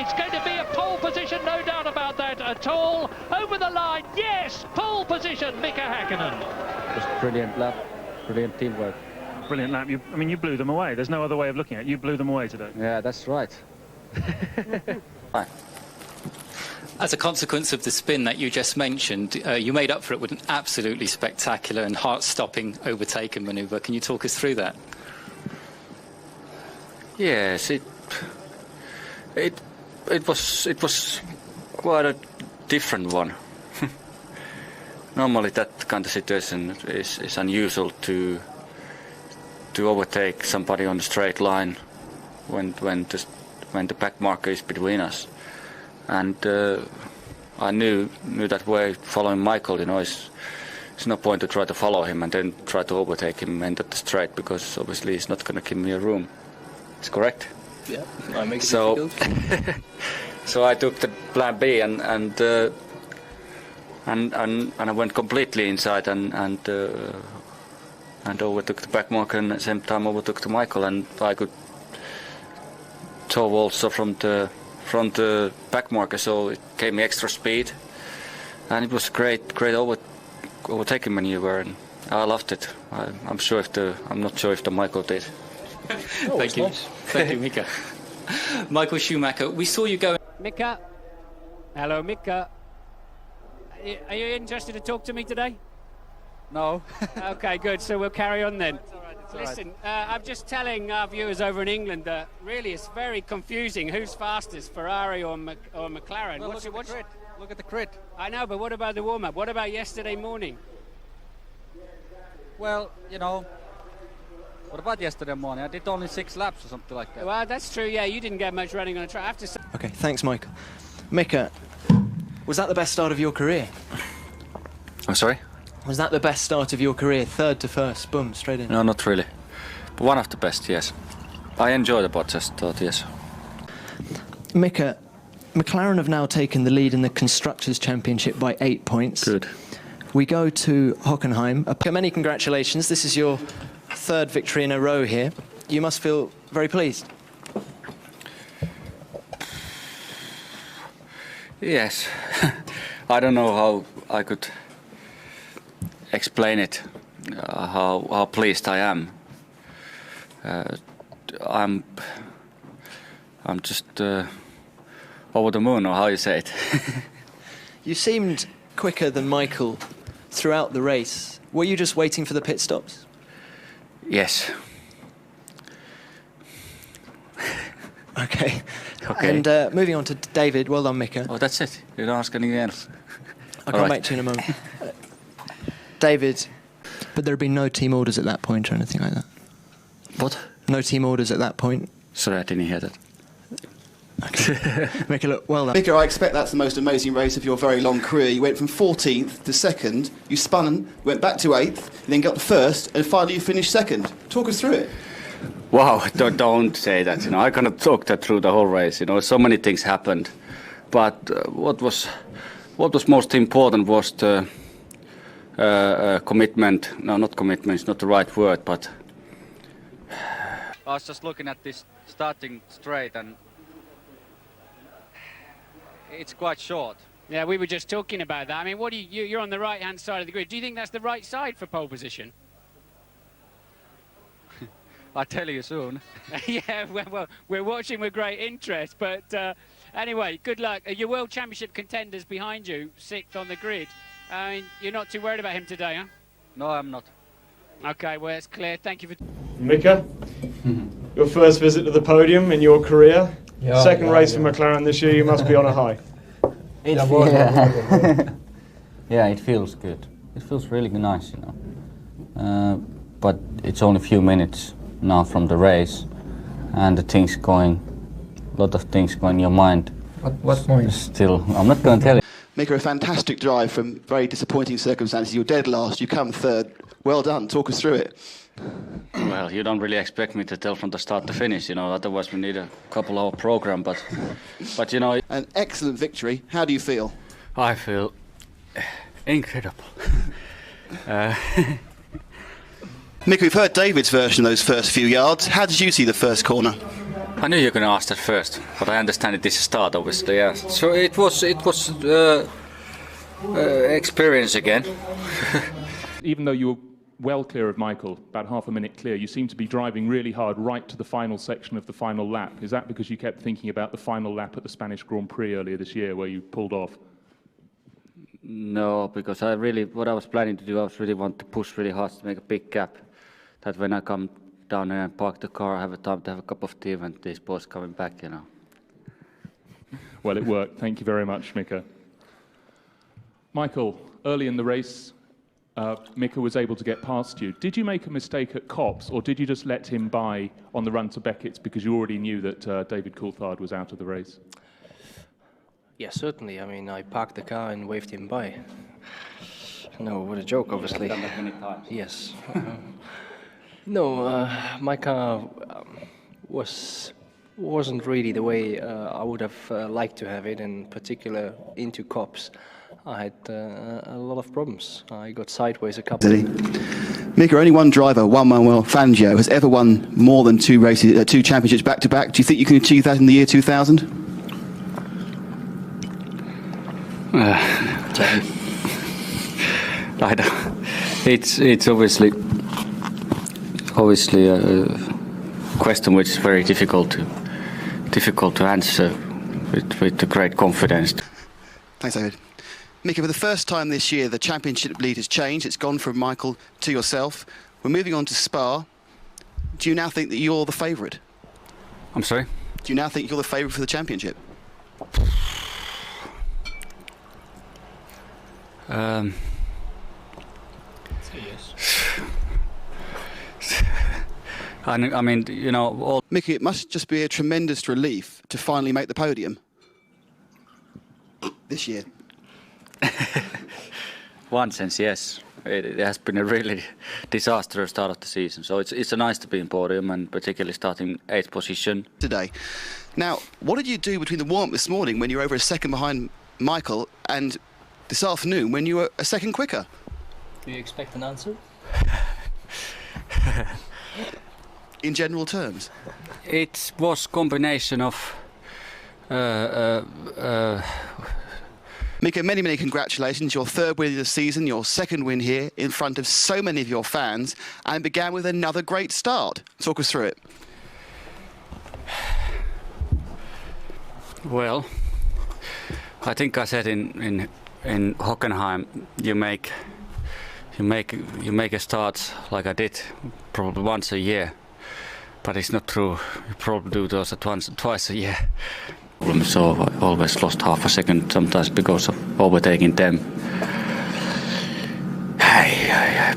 It's going to be a pole position, no doubt about that at all. Over the line, yes, pole position, Mika Häkkinen. Just brilliant lap, brilliant teamwork. Brilliant lap. You blew them away. There's no other way of looking at it. You blew them away today. Yeah, that's right. Right. As a consequence of the spin that you just mentioned, you made up for it with an absolutely spectacular and heart-stopping overtaking manoeuvre. Can you talk us through that? Yes, it was quite a different one. Normally that kind of situation is unusual to overtake somebody on a straight line when the back marker is between us. And I knew that way following Michael, it's no point to try to follow him and then try to overtake him and at the straight, because obviously he's not going to give me a room. It's correct? Yeah, I make it difficult. So I took the plan B and I went completely inside and overtook the back marker, and at the same time overtook the Michael, and I could tow also from the back marker, so it gave me extra speed, and it was great overtaking maneuver, and I loved it. I'm not sure if the Michael did. Thank you. Thank you, Mika. Michael Schumacher, we saw you go. Mika. Hello, Mika. Are you interested to talk to me today? No. Okay, good. So we'll carry on then. It's Listen, I'm just telling our viewers over in England that really it's very confusing. Who's fastest, Ferrari or McLaren? Well, look at the grid. I know, but what about the warm-up? What about yesterday morning? Well, what about yesterday morning? I did only 6 laps or something like that. Well, that's true. Yeah, you didn't get much running on the track. I have to say. Okay, thanks, Michael. Mika, was that the best start of your career? I'm sorry? Was that the best start of your career? Third to first, boom, straight in. No, not really. But one of the best, yes. I enjoyed the Bottas start, yes. Mika, McLaren have now taken the lead in the Constructors' Championship by 8 points. Good. We go to Hockenheim. Many congratulations. This is your 3rd victory in a row here. You must feel very pleased. Yes. I don't know how I could explain it, how pleased I am. I'm just over the moon, or how you say it. You seemed quicker than Michael throughout the race. Were you just waiting for the pit stops? Yes. Okay. Okay. And moving on to David. Well done, Mika. Oh, that's it. You don't ask anything else. I'll come back to you in a moment. David, but there have been no team orders at that point or anything like that? What? No team orders at that point? Sorry, I didn't hear that. Okay. Mika, look, well done. Mika, I expect that's the most amazing race of your very long career. You went from 14th to 2nd, you spun, went back to 8th, then got to 1st, and finally you finished 2nd. Talk us through it. Wow, don't say that. I cannot talk that through the whole race. So many things happened. But what was most important was the commitment. No, not commitment, it's not the right word, but I was just looking at this starting straight, and it's quite short. Yeah, we were just talking about that. I mean, what do you're on the right-hand side of the grid. Do you think that's the right side for pole position? I'll tell you soon. Yeah, well, we're watching with great interest. But anyway, good luck. Your World Championship contenders behind you, 6th on the grid. I mean, you're not too worried about him today, huh? No, I'm not. Okay, well, it's clear. Thank you for... Mika, your first visit to the podium in your career. Second race for McLaren this year. You must be on a high. Yeah, it feels good. It feels really nice, but it's only a few minutes now from the race, and a lot of things going in your mind. What point? Still, I'm not going to tell you. Mika, a fantastic drive from very disappointing circumstances. You're dead last, you come 3rd. Well done, talk us through it. well, you don't really expect me to tell from the start to finish. Otherwise we need a couple-hour program. But An excellent victory. How do you feel? I feel incredible. Mika, we've heard David's version of those first few yards. How did you see the first corner? I knew you were going to ask that first, but I understand it is a start, obviously. Yeah. So it was experience again. Even though you were well clear of Michael, about half a minute clear, you seem to be driving really hard right to the final section of the final lap. Is that because you kept thinking about the final lap at the Spanish Grand Prix earlier this year, where you pulled off? No, because what I was planning to do, I was really want to push really hard to make a big gap. That when I come down here and park the car, I have a time to have a cup of tea when these boys coming back, you know. Well, it worked. Thank you very much, Mika. Michael, early in the race, Mika was able to get past you. Did you make a mistake at Copse, or did you just let him by on the run to Beckett's because you already knew that David Coulthard was out of the race? Yeah, certainly. I mean, I parked the car and waved him by. No, what a joke, obviously. You've done that many times. Yes. No, my car wasn't really the way I would have liked to have it, in particular into Copse. I had a lot of problems. I got sideways a couple. Mika, only one driver, Juan Manuel Fangio, has ever won more than two championships back to back. Do you think you can achieve that in the year 2000? I don't. It's obviously a question which is very difficult to answer with great confidence. Thanks, David. Mika, for the first time this year, the championship lead has changed. It's gone from Michael to yourself. We're moving on to Spa. Do you now think that you're the favourite? I'm sorry? Do you now think you're the favourite for the championship? I mean, you know... Mika, it must just be a tremendous relief to finally make the podium this year. One sense, yes. It has been a really disastrous start of the season. So it's nice to be in podium, and particularly starting 8th position. Today. Now, what did you do between the warm-up this morning when you were over a second behind Michael and this afternoon when you were a second quicker? Do you expect an answer? In general terms? It was combination of... Mika, many, many congratulations. Your third win of the season, your second win here in front of so many of your fans, and began with another great start. Talk us through it. Well, I think I said in Hockenheim, you make a start like I did probably once a year, but it's not true. You probably do those twice a year. So I always lost half a second sometimes because of overtaking them.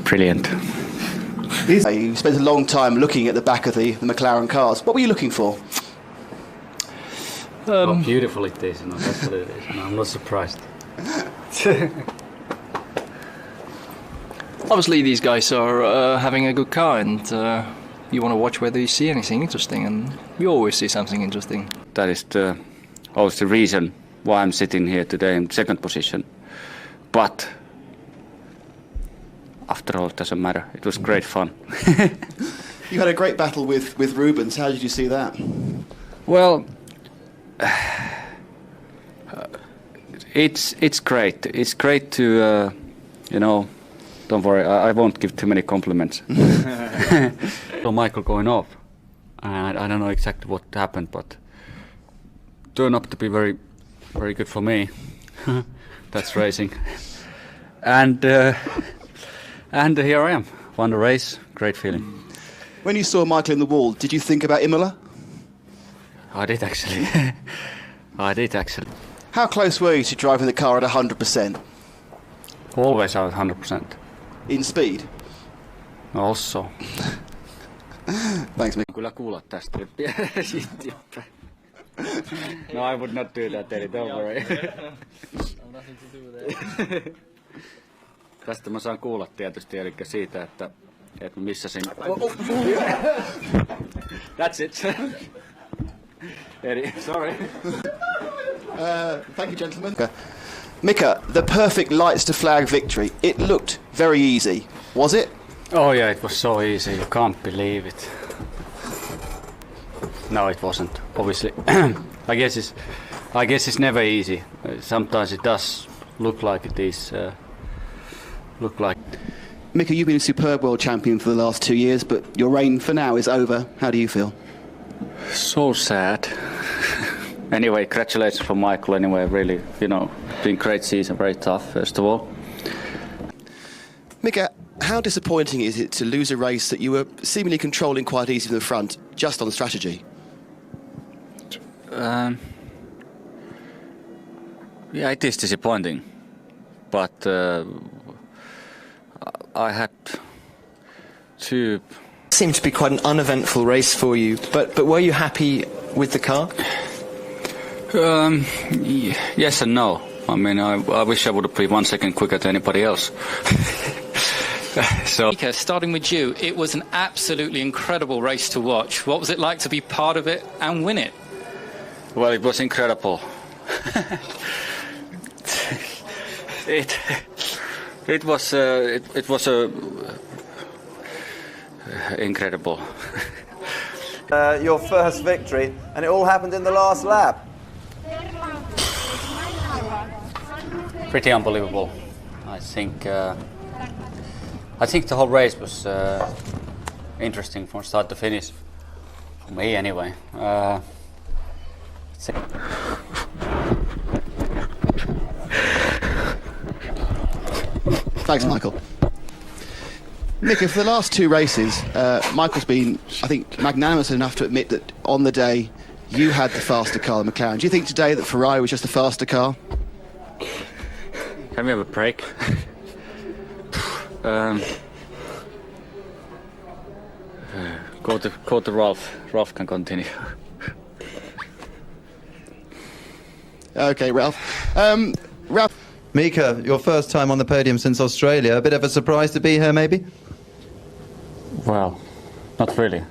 Brilliant. You spent a long time looking at the back of the McLaren cars. What were you looking for? How beautiful it is, you know, that's what it is. And I'm not surprised. Obviously, these guys are having a good car, and you want to watch whether you see anything interesting, and you always see something interesting. That is also the reason why I'm sitting here today in second position. But after all, it doesn't matter. It was great fun. You had a great battle with Rubens. How did you see that? Well, it's great. It's great to, you know, don't worry, I won't give too many compliments. So Michael going off, and I don't know exactly what happened, but turned up to be very, very good for me. That's racing. And here I am, won the race, great feeling. When you saw Michael in the wall, did you think about Imola? I did actually. How close were you to driving the car at 100%? Always at 100%. In speed? Also. Thanks, Mika. Kyllä kuulat tästä. No, I would not do that, Eddie, don't worry. Nothing to do with that. Tästä mä saan kuulla tietysti, eli siitä, että missasin. That's it. Eddie, sorry. Thank you, gentlemen. Mika, the perfect lights to flag victory. It looked very easy. Was it? Oh yeah, it was so easy. You can't believe it. No, it wasn't. Obviously, I guess it's never easy. Sometimes it does look like it is. Mika, you've been a superb world champion for the last 2 years, but your reign for now is over. How do you feel? So sad. Anyway, congratulations for Michael anyway, really, been great season, very tough, first of all. Mika, how disappointing is it to lose a race that you were seemingly controlling quite easy from the front, just on strategy? Yeah, it is disappointing, but I had to... Seemed to be quite an uneventful race for you, but were you happy with the car? Yes and no. I mean, I wish I would have been 1 second quicker than anybody else. So, Mika, starting with you, it was an absolutely incredible race to watch. What was it like to be part of it and win it? Well, it was incredible. It was incredible. Your first victory, and it all happened in the last lap. Pretty unbelievable. I think the whole race was interesting from start to finish. For me, anyway. Thanks, Michael. Mika, for the last 2 races, Michael's been, I think, magnanimous enough to admit that on the day you had the faster car than McLaren. Do you think today that Ferrari was just the faster car? Can we have a break? Go to Ralph. Ralph can continue. Okay, Ralph. Ralph. Mika, your first time on the podium since Australia. A bit of a surprise to be here, maybe? Well, not really.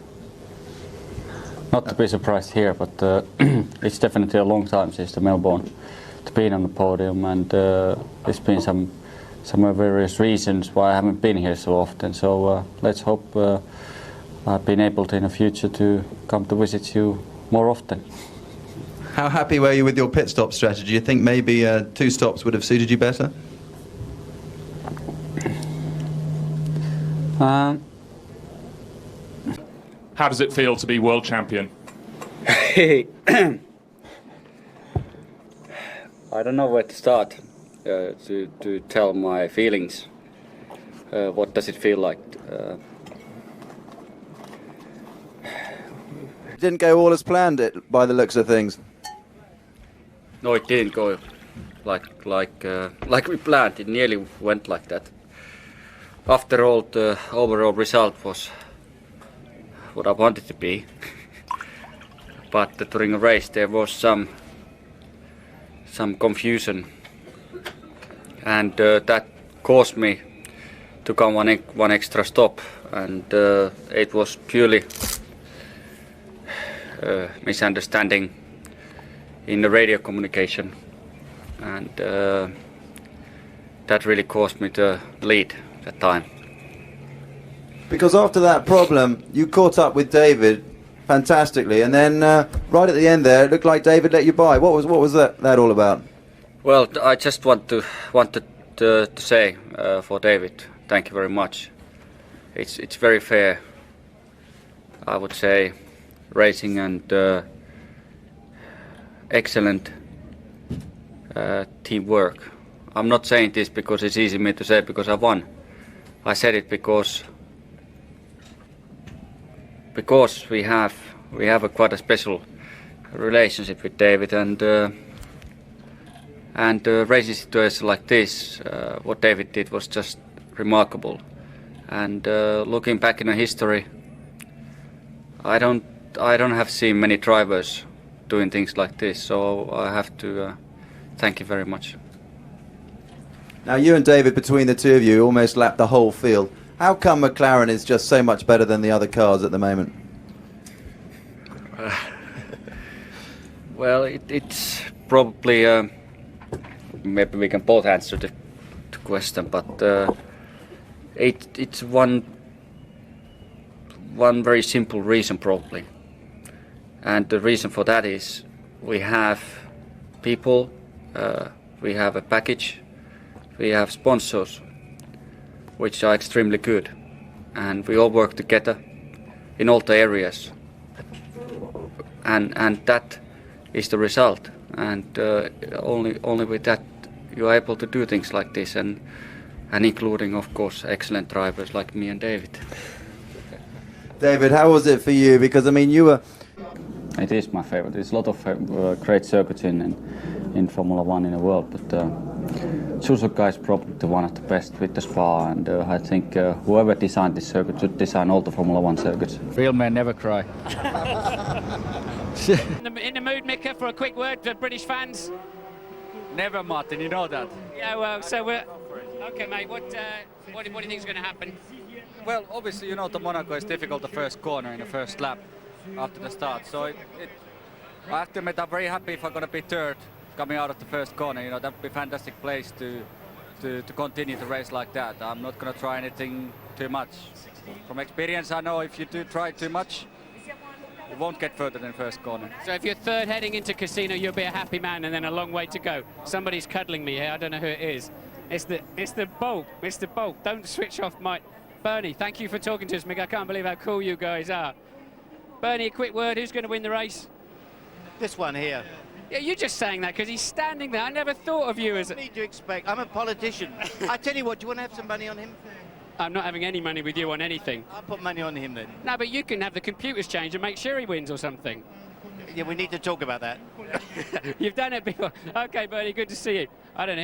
Not to be surprised here, but it's definitely a long time since the Melbourne to be on the podium, and there's been some various reasons why I haven't been here so often. So let's hope I've been able to in the future to come to visit you more often. How happy were you with your pit stop strategy? Do you think maybe 2 stops would have suited you better? How does it feel to be world champion? I don't know where to start to tell my feelings. What does it feel like? Didn't go all as planned, it by the looks of things. No, it didn't go like we planned. It nearly went like that. After all, the overall result was what I wanted to be. But during the race there was some confusion, and that caused me to come one extra stop, and it was purely misunderstanding in the radio communication, and that really caused me to lead that time. Because after that problem, you caught up with David fantastically, and then right at the end there, it looked like David let you by. What was that all about? Well, I just wanted to say for David, thank you very much. It's very fair, I would say, racing and excellent teamwork. I'm not saying this because it's easy for me to say because I won. I said it because we have a quite a special relationship with David, and racing situation like this, what David did was just remarkable. And looking back in the history, I don't have seen many drivers doing things like this, so I have to thank you very much. Now you and David, between the two of you, almost lapped the whole field. How come McLaren is just so much better than the other cars at the moment? Well, it's probably maybe we can both answer the question, but it's one very simple reason probably, And the reason for that is we have people, we have a package, we have sponsors, which are extremely good, and we all work together in all the areas, and that is the result. And only with that you are able to do things like this, and including, of course, excellent drivers like me and David. David, how was it for you? Because I mean, you were. It is my favorite. There's a lot of great circuits in Formula One in the world, but Suzuka is probably the one of the best with the Spa, and I think whoever designed this circuit should design all the Formula One circuits. Real men never cry. In the mood, Mika, for a quick word to British fans? Never, Martin, you know that. Yeah, well, so we're... Okay, mate, what do you think is going to happen? Well, obviously, you know, the Monaco is difficult the first corner in the first lap after the start. So I have to admit, I'm very happy if I'm going to be third coming out of the first corner. You know, that would be a fantastic place to continue the race like that. I'm not going to try anything too much. From experience, I know if you do try too much, you won't get further than first corner. So if you're third heading into Casino, you'll be a happy man, and then a long way to go. Somebody's cuddling me here. I don't know who it is. It's the Bolt. Mr. Bolt. Don't switch off my... Bernie, thank you for talking to us, Mika. I can't believe how cool you guys are. Bernie, a quick word. Who's going to win the race? This one here. Yeah, you're just saying that because he's standing there. I never thought of you as a... What do you expect? I'm a politician. I tell you what, do you want to have some money on him? I'm not having any money with you on anything. I'll put money on him then. No, but you can have the computers change and make sure he wins or something. Yeah, we need to talk about that. You've done it before. Okay, Bernie, good to see you. I don't know who